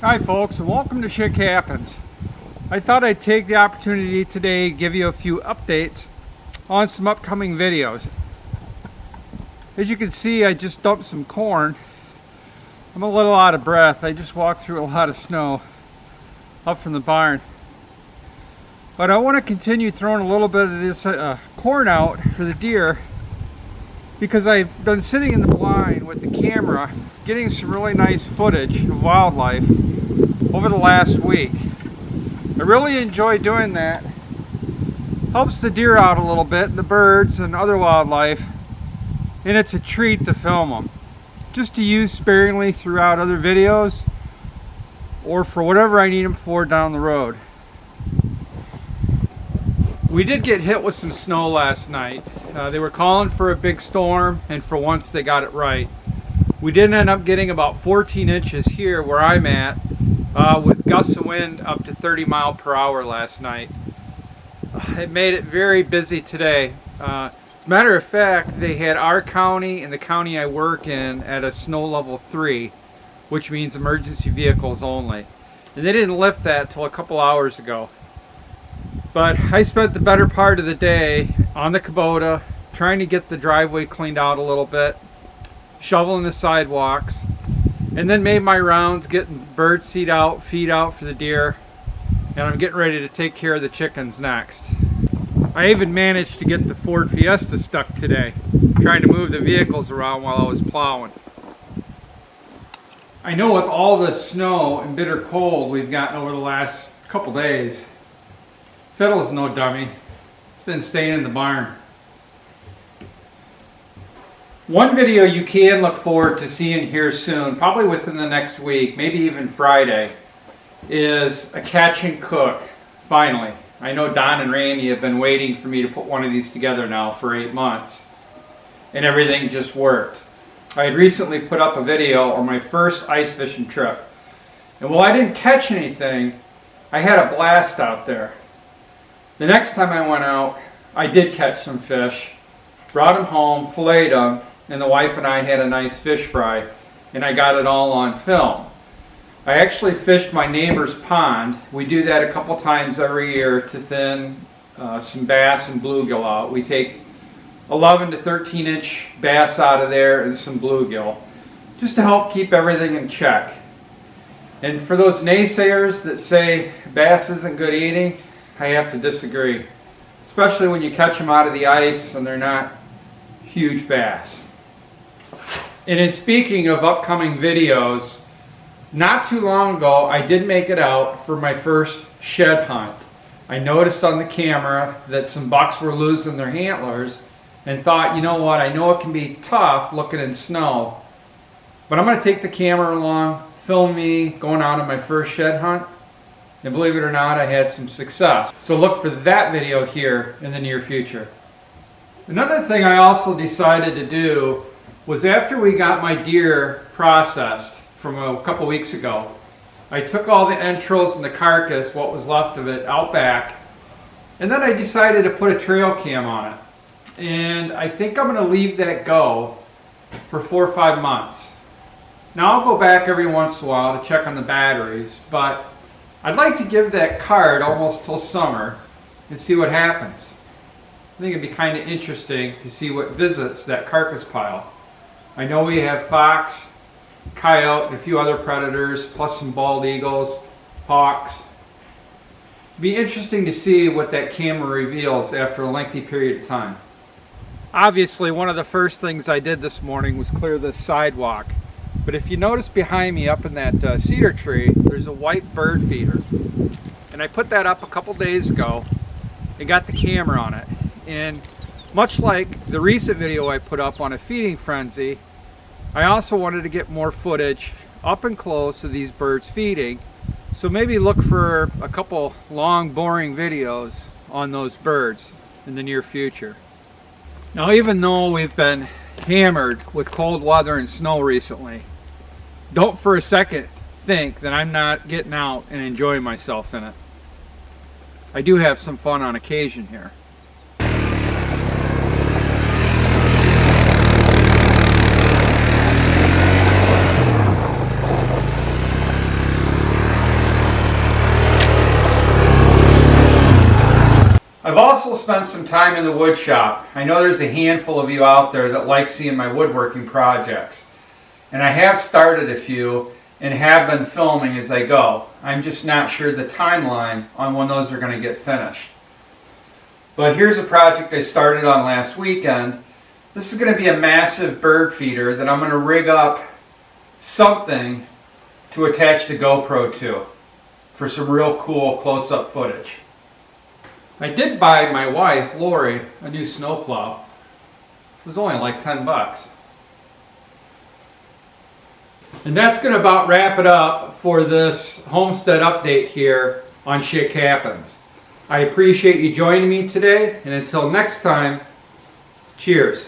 Hi folks, and welcome to Schick Happens. I thought I'd take the opportunity today to give you a few updates on some upcoming videos. As you can see, I just dumped some corn. I'm a little out of breath. I just walked through a lot of snow up from the barn. But I want to continue throwing a little bit of this corn out for the deer because I've been sitting in the blind with the camera getting some really nice footage of wildlife over the last week. I really enjoy doing that. Helps the deer out a little bit, and the birds and other wildlife, and it's a treat to film them. Just to use sparingly throughout other videos or for whatever I need them for down the road. We did get hit with some snow last night. They were calling for a big storm, and for once they got it right. We did end up getting about 14 inches here where I'm at, with gusts of wind up to 30 miles per hour last night. It made it very busy today. As a matter of fact, they had our county and the county I work in at a snow level 3, which means emergency vehicles only. And they didn't lift that till a couple hours ago. But I spent the better part of the day on the Kubota trying to get the driveway cleaned out a little bit, shoveling the sidewalks, and then made my rounds getting bird seed out, feed out for the deer, and I'm getting ready to take care of the chickens next. I even managed to get the Ford Fiesta stuck today, trying to move the vehicles around while I was plowing. I know with all the snow and bitter cold we've gotten over the last couple days, Fiddle's no dummy. It's been staying in the barn. One video you can look forward to seeing here soon, probably within the next week, maybe even Friday, is a catch and cook, finally. I know Don and Randy have been waiting for me to put one of these together now for 8 months, and everything just worked. I had recently put up a video on my first ice fishing trip, and while I didn't catch anything, I had a blast out there. The next time I went out, I did catch some fish, brought them home, filleted them, and the wife and I had a nice fish fry, and I got it all on film. I actually fished my neighbor's pond. We do that a couple times every year to thin some bass and bluegill out. We take 11 to 13 inch bass out of there and some bluegill, just to help keep everything in check. And for those naysayers that say bass isn't good eating, I have to disagree, especially when you catch them out of the ice and they're not huge bass. And in speaking of upcoming videos, not too long ago I did make it out for my first shed hunt. I noticed on the camera that some bucks were losing their antlers and thought, you know what, I know it can be tough looking in snow, but I'm going to take the camera along, film me going out on my first shed hunt, and believe it or not, I had some success. So look for that video here in the near future. Another thing I also decided to do was, after we got my deer processed from a couple weeks ago, I took all the entrails and the carcass, what was left of it, out back, and then I decided to put a trail cam on it. And I think I'm going to leave that go for 4 or 5 months. Now I'll go back every once in a while to check on the batteries, but I'd like to give that card almost till summer and see what happens. I think it'd be kind of interesting to see what visits that carcass pile. I know we have fox, coyote, and a few other predators, plus some bald eagles, hawks. It'd be interesting to see what that camera reveals after a lengthy period of time. Obviously, one of the first things I did this morning was clear the sidewalk. But if you notice behind me up in that cedar tree, there's a white bird feeder. And I put that up a couple days ago and got the camera on it. And much like the recent video I put up on a feeding frenzy, I also wanted to get more footage up and close of these birds feeding. So maybe look for a couple long, boring videos on those birds in the near future. Now, even though we've been hammered with cold weather and snow recently, don't for a second think that I'm not getting out and enjoying myself in it. I do have some fun on occasion here. I've also spent some time in the wood shop. I know there's a handful of you out there that like seeing my woodworking projects. And I have started a few and have been filming as I go. I'm just not sure the timeline on when those are going to get finished. But here's a project I started on last weekend. This is going to be a massive bird feeder that I'm going to rig up something to attach the GoPro to for some real cool close-up footage. I did buy my wife, Lori, a new snowplow. It was only like 10 bucks. And that's going to about wrap it up for this homestead update here on Schick Happens. I appreciate you joining me today, and until next time, cheers.